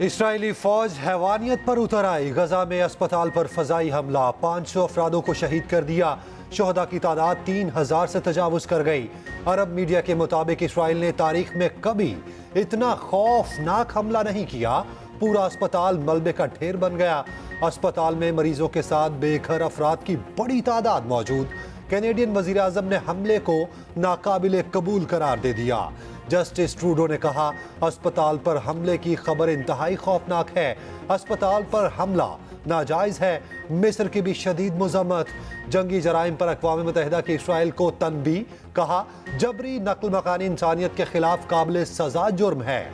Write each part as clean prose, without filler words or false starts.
اسرائیلی فوج حیوانیت پر اتر آئی، غزہ میں اسپتال پر فضائی حملہ، 500 افرادوں کو شہید کر دیا، شہداء کی تعداد 3000 سے تجاوز کر گئی۔ عرب میڈیا کے مطابق اسرائیل نے تاریخ میں کبھی اتنا خوفناک حملہ نہیں کیا، پورا اسپتال ملبے کا ڈھیر بن گیا۔ اسپتال میں مریضوں کے ساتھ بے گھر افراد کی بڑی تعداد موجود۔ کینیڈین وزیر اعظم نے حملے کو ناقابل قبول قرار دے دیا۔ جسٹس ٹروڈو نے کہا اسپتال پر حملے کی خبر انتہائی خوفناک ہے، اسپتال پر حملہ ناجائز ہے۔ مصر کی بھی شدید مذمت، جنگی جرائم پر اقوام متحدہ کی اسرائیل کو تنبیہ، کہا جبری نقل مکانی انسانیت کے خلاف قابل سزا جرم ہے۔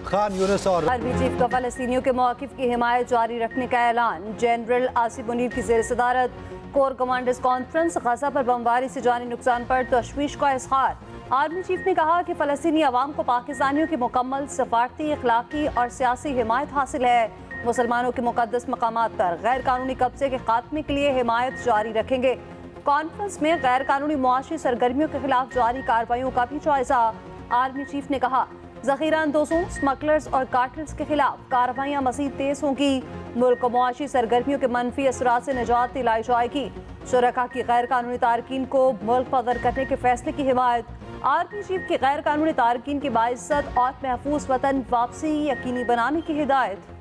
خان یونس اور عربی چیف کا فلسطینیوں کے مواقف کی حمایت جاری رکھنے کا اعلان، جنرل آصف منیر کی زیر صدارت کور کمانڈرز کانفرنس، غزہ پر بمباری سے جانی نقصان پر تشویش کا اظہار۔ آرمی چیف نے کہا کہ فلسطینی عوام کو پاکستانیوں کی مکمل سفارتی، اخلاقی اور سیاسی حمایت حاصل ہے۔ مسلمانوں کے مقدس مقامات پر غیر قانونی قبضے کے خاتمے کے لیے حمایت جاری رکھیں گے۔ کانفرنس میں غیر قانونی معاشی سرگرمیوں کے خلاف جاری کارروائیوں کا بھی جائزہ۔ آرمی چیف نے کہا ذخیرہ اندوزوں، اسمگلرز اور کارٹلز کے خلاف کارروائیاں مزید تیز ہوں گی، ملک کو معاشی سرگرمیوں کے منفی اثرات سے نجات دلائی جائے گی۔ شرکاء کی غیر قانونی تارکین کو ملک بدر کرنے کے فیصلے کی حمایت۔ آرمی چیف کی غیر قانونی تارکین کی باعزت اور محفوظ وطن واپسی یقینی بنانے کی ہدایت۔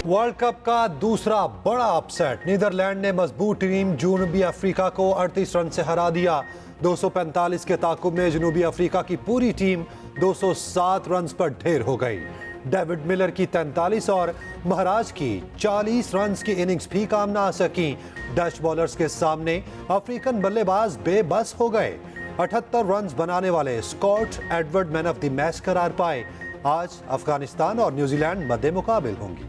ورلڈ کپ کا دوسرا بڑا اپ سیٹ، نیدرلینڈ نے مضبوط ٹیم جنوبی افریقہ کو 38 رن سے ہرا دیا۔ 245 کے تعاقب میں جنوبی افریقہ کی پوری ٹیم 207 رنز پر ڈھیر ہو گئی۔ ڈیوڈ ملر کی 43 اور مہراج کی 40 رنز کی اننگز بھی کام نہ آ سکیں۔ ڈچ بالرز کے سامنے افریقن بلے باز بے بس ہو گئے۔ 78 رنز بنانے والے Scott Edward man of the match قرار پائے۔ آج افغانستان اور نیوزی لینڈ مد مقابل ہوں گی۔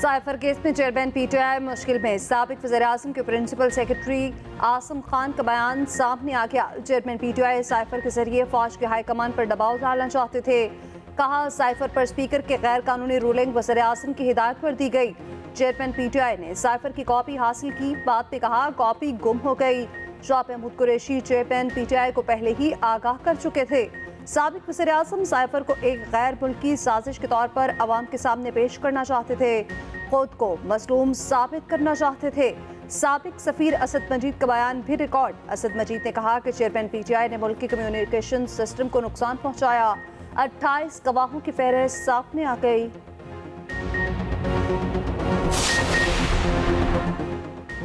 سائفر کیس میں چیئرمین پی ٹی آئی مشکل میں، سابق وزیر اعظم کے پرنسپل سیکرٹری عاصم خان کا بیان سامنے آ گیا۔ چیئرمین پی ٹی آئی سائفر کے ذریعے فوج کے ہائی کمان پر دباؤ ڈالنا چاہتے تھے، کہا سائفر پر اسپیکر کے غیر قانونی رولنگ وزیر اعظم کی ہدایت پر دی گئی۔ چیئرمین پی ٹی آئی نے سائفر کی کاپی حاصل کی، بعد میں کہا کاپی گم ہو گئی۔ Shah Mahmood Qureshi chairman P T I کو پہلے ہی آگاہ کر چکے تھے۔ سابق وزیر اعظم سائفر کو ایک غیر ملکی سازش کے طور پر عوام کے سامنے پیش کرنا چاہتے تھے، خود کو مظلوم ثابت کرنا چاہتے تھے۔ سابق سفیر اسد مجید کا بیان بھی ریکارڈ۔ اسد مجید نے کہا کہ چیئرمین پی ٹی آئی نے ملک کی کمیونیکیشن سسٹم کو نقصان پہنچایا۔ 28 گواہوں کی فہرست سامنے آ گئی۔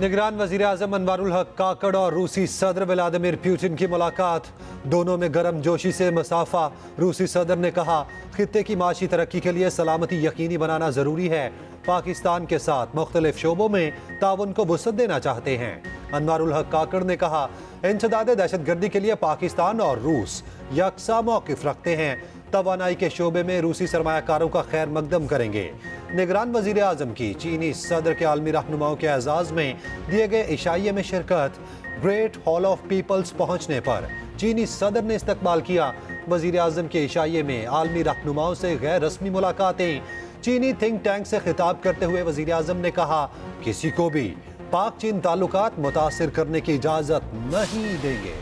نگران وزیر اعظم انوار الحق کاکڑ اور روسی صدر ولادیمیر پوتن کی ملاقات، دونوں میں گرم جوشی سے مصافحہ۔ روسی صدر نے کہا خطے کی معاشی ترقی کے لیے سلامتی یقینی بنانا ضروری ہے، پاکستان کے ساتھ مختلف شعبوں میں تعاون کو وسعت دینا چاہتے ہیں۔ انوار الحق کاکڑ نے کہا انسداد دہشت گردی کے لیے پاکستان اور روس یکساں موقف رکھتے ہیں، توانائی کے شعبے میں روسی سرمایہ کاروں کا خیر مقدم کریں گے۔ نگران وزیر اعظم کی چینی صدر کے عالمی رہنماؤں کے اعزاز میں دیے گئے عشائیے میں شرکت، گریٹ ہال آف پیپلز پہنچنے پر چینی صدر نے استقبال کیا۔ وزیر اعظم کے عشائیے میں عالمی رہنماؤں سے غیر رسمی ملاقاتیں۔ چینی تھنک ٹینک سے خطاب کرتے ہوئے وزیر اعظم نے کہا کسی کو بھی پاک چین تعلقات متاثر کرنے کی اجازت نہیں دیں گے۔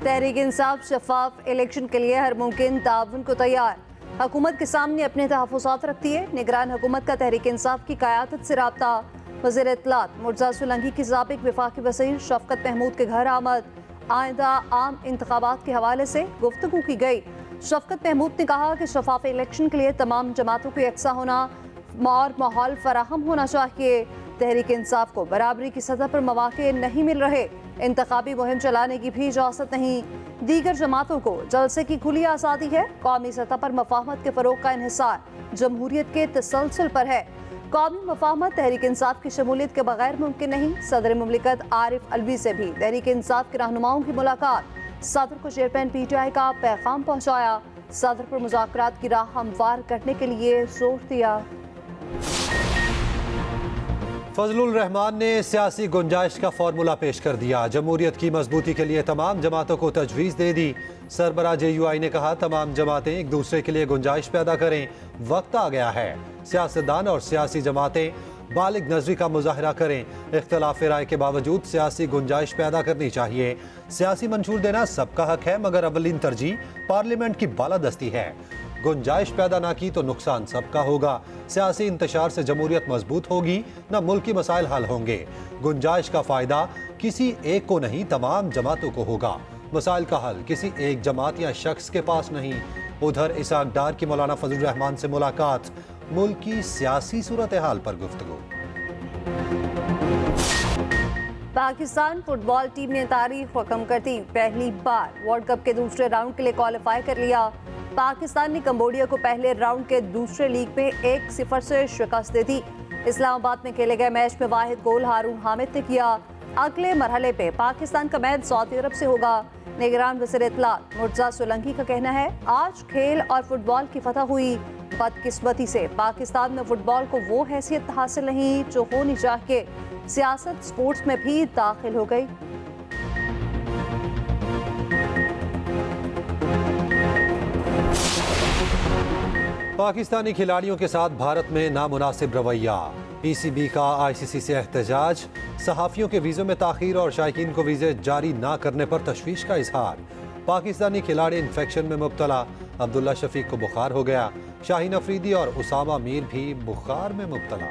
تحریک انصاف شفاف الیکشن کے لیے ہر ممکن تعاون کو تیار، حکومت کے سامنے اپنے تحفظات رکھتی ہے۔ نگران حکومت کا تحریک انصاف کی قیادت سے رابطہ۔ وزیر اطلاعات مرتضیٰ سولنگی کی سابق وفاقی وزیر شفقت محمود کے گھر آمد، آئندہ عام انتخابات کے حوالے سے گفتگو کی گئی۔ شفقت محمود نے کہا کہ شفاف الیکشن کے لیے تمام جماعتوں کو یکساں ہونا اور ماحول فراہم ہونا چاہیے۔ تحریک انصاف کو برابری کی سطح پر مواقع نہیں مل رہے، انتخابی مہم چلانے کی بھی اجازت نہیں۔ دیگر جماعتوں کو جلسے کی کھلی آزادی ہے، قومی سطح پر مفاہمت کے فروغ کا انحصار جمہوریت کے تسلسل پر ہے۔ قومی مفاہمت تحریک انصاف کی شمولیت کے بغیر ممکن نہیں۔ صدر مملکت عارف علوی سے بھی تحریک انصاف کے رہنماؤں کی ملاقات، صدر کو چیئرمین پی ٹی آئی کا پیغام پہنچایا، صدر پر مذاکرات کی راہ ہموار کرنے کے لیے زور دیا۔ فضل الرحمان نے سیاسی گنجائش کا فارمولہ پیش کر دیا، جمہوریت کی مضبوطی کے لیے تمام جماعتوں کو تجویز دے دی۔ سربراہ جے یو آئی نے کہا تمام جماعتیں ایک دوسرے کے لیے گنجائش پیدا کریں، وقت آ گیا ہے۔ سیاستدان اور سیاسی جماعتیں بالغ نظری کا مظاہرہ کریں. اختلاف رائے کے باوجود سیاسی گنجائش پیدا کرنی چاہیے. سیاسی منشور دینا سب کا حق ہے مگر اولین ترجیح پارلیمنٹ کی بالادستی ہے. گنجائش پیدا نہ کی تو نقصان سب کا ہوگا. سیاسی انتشار سے جمہوریت مضبوط ہوگی نہ ملکی مسائل حل ہوں گے. گنجائش کا فائدہ کسی ایک کو نہیں تمام جماعتوں کو ہوگا. مسائل کا حل کسی ایک جماعت یا شخص کے پاس نہیں. ادھر اسحاق ڈار کی مولانا فضل الرحمان سے ملاقات. ملک کی سیاسی صورتحال پر گفتگو. پاکستان فٹ بال ٹیم نے تاریخ رقم کر دی. پہلی بار ورلڈ کپ کے دوسرے راؤنڈ کے لیے کوالیفائی کر لیا. پاکستان نے کمبوڈیا کو پہلے راؤنڈ کے دوسرے لیگ میں 1-0 سے شکست دے دی. اسلام آباد میں کھیلے گئے میچ میں واحد گول ہارون حامد نے کیا. اگلے مرحلے پہ پاکستان کا میچ سعودی عرب سے ہوگا. نگران وزیر اطلاعات مرتضیٰ سولنگی کا کہنا ہے آج کھیل اور فٹ بال کی فتح ہوئی. بدقسمتی سے پاکستان میں فٹ بال کو وہ حیثیت حاصل نہیں جو ہونی چاہیے. سیاست سپورٹس میں بھی داخل ہو گئی. پاکستانی کھلاڑیوں کے ساتھ بھارت میں نامناسب رویہ. پی سی بی کا آئی سی سی سے احتجاج. صحافیوں کے ویزوں میں تاخیر اور شائقین کو ویزے جاری نہ کرنے پر تشویش کا اظہار. پاکستانی کھلاڑی انفیکشن میں مبتلا. عبداللہ شفیق کو بخار ہو گیا. شاہین افریدی اور اسامہ میر بھی بخار میں مبتلا.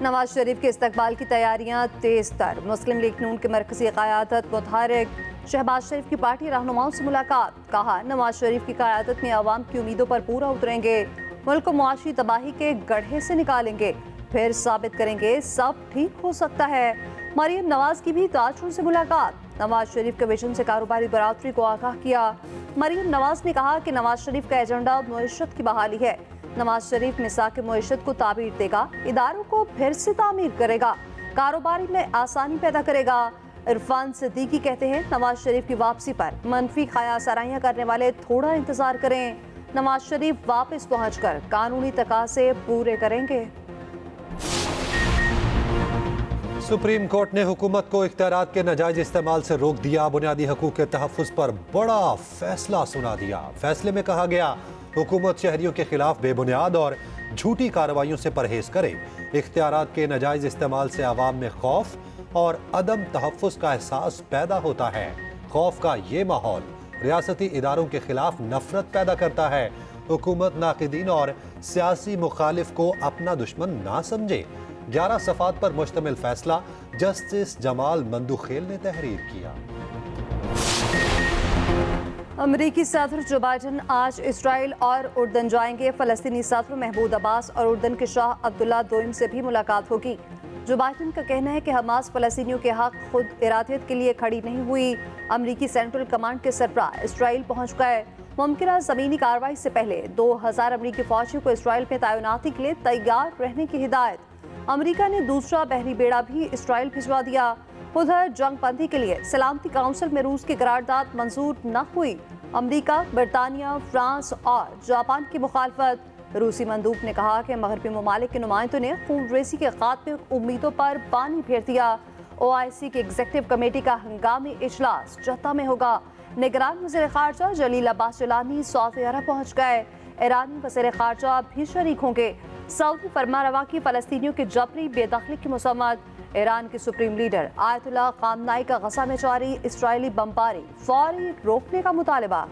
نواز شریف کے استقبال کی تیاریاں تیز تر. مسلم لیگ نون کی مرکزی قیادت متحرک. شہباز شریف کی پارٹی رہنماؤں سے ملاقات. کہا نواز شریف کی قیادت میں عوام کی امیدوں پر پورا اتریں گے. ملک کو معاشی تباہی کے گڑھے سے نکالیں گے. پھر ثابت کریں گے سب ٹھیک ہو سکتا ہے. مریم نواز کی بھی تاجروں سے ملاقات. نواز شریف کے ویژن سے کاروباری برادری کو آگاہ کیا. مریم نواز نے کہا کہ نواز شریف کا ایجنڈا معیشت کی بحالی ہے. نواز شریف مساق معیشت کو تعبیر دے گا. اداروں کو پھر سے تعمیر کرے گا. کاروباری میں آسانی پیدا کرے گا. عرفان صدیقی کہتے ہیں نواز شریف کی واپسی پر منفی خیال آرائیاں کرنے والے تھوڑا انتظار کریں. نواز شریف واپس پہنچ کر قانونی تقاضے پورے کریں گے. سپریم کورٹ نے حکومت کو اختیارات کے ناجائز استعمال سے روک دیا. بنیادی حقوق کے تحفظ پر بڑا فیصلہ سنا دیا. فیصلے میں کہا گیا حکومت شہریوں کے خلاف بے بنیاد اور جھوٹی کارروائیوں سے پرہیز کرے. اختیارات کے ناجائز استعمال سے عوام میں خوف اور عدم تحفظ کا احساس پیدا ہوتا ہے. خوف کا یہ ماحول ریاستی اداروں کے خلاف نفرت پیدا کرتا ہے. حکومت ناقدین اور سیاسی مخالف کو اپنا دشمن نہ سمجھے. 11 صفحات پر مشتمل فیصلہ جسٹس جمال مندوخیل نے تحریر کیا. امریکی صدر جو بائیڈن آج اسرائیل اور اردن جائیں گے. فلسطینی صدر محمود عباس اور اردن کے شاہ عبداللہ دوئم سے بھی ملاقات ہوگی. جو بائیڈن کا کہنا ہے کہ حماس فلسطینیوں کے حق خود ارادیت کے لیے کھڑی نہیں ہوئی. امریکی سینٹرل کمانڈ کے سربراہ اسرائیل پہنچ گئے. ممکنہ زمینی کارروائی سے پہلے 2000 امریکی فوجیوں کو اسرائیل میں تعیناتی کے لیے تیار رہنے کی ہدایت. امریکہ نے دوسرا بحری بیڑا بھی اسرائیل بھجوا دیا. ادھر جنگ بندی کے لیے سلامتی کونسل میں روس کی قرارداد منظور نہ ہوئی. امریکہ، برطانیہ، فرانس اور جاپان کی مخالفت. روسی مندوب نے کہا کہ مغربی ممالک کے نمائندوں نے خون ریزی کے خاتمے امیدوں پر پانی پھیر دیا. OIC کی ایگزیکٹو کمیٹی کا ہنگامی اجلاس جدہ میں ہوگا. نگران وزیر خارجہ جلیل عباس جیلانی سعودی عرب پہنچ گئے. ایرانی وزیر خارجہ بھی شریک ہوں گے. سعودی فرمانروا کی فلسطینیوں کی جبری بے دخلی کی مذمت. ایران کی سپریم لیڈر آیت اللہ خامنائی کا غزہ میں جاری اسرائیلی بمباری فوری روکنے کا مطالبہ.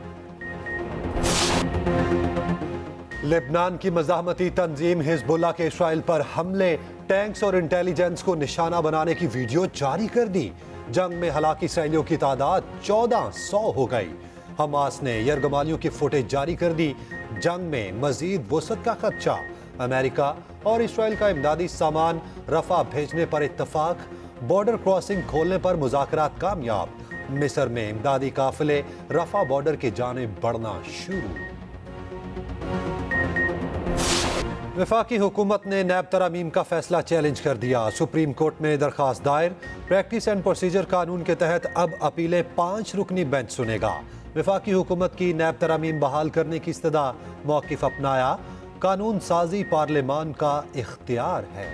لبنان کی مزاحمتی تنظیم حزب اللہ کے اسرائیل پر حملے، ٹینکس اور انٹیلیجنس کو نشانہ بنانے کی ویڈیو جاری کر دی. جنگ میں ہلاک اسرائیلیوں کی تعداد 1400 ہو گئی. حماس نے یرغمالیوں کی فوٹیج جاری کر دی. جنگ میں مزید وسعت کا خدشہ. امریکہ اور اسرائیل کا امدادی سامان رفح بھیجنے پر اتفاق. بارڈر کراسنگ کھولنے پر مذاکرات کامیاب. مصر میں امدادی قافلے رفح بارڈر کی جانب بڑھنا شروع. وفاقی حکومت نے نیب ترامیم کا فیصلہ چیلنج کر دیا. سپریم کورٹ میں درخواست دائر. پریکٹس اینڈ پروسیجر قانون کے تحت اب اپیلیں 5 رکنی بینچ سنے گا. وفاقی حکومت کی نیب ترامیم بحال کرنے کی استدعا. موقف اپنایا. قانون سازی پارلیمان کا اختیار ہے.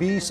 20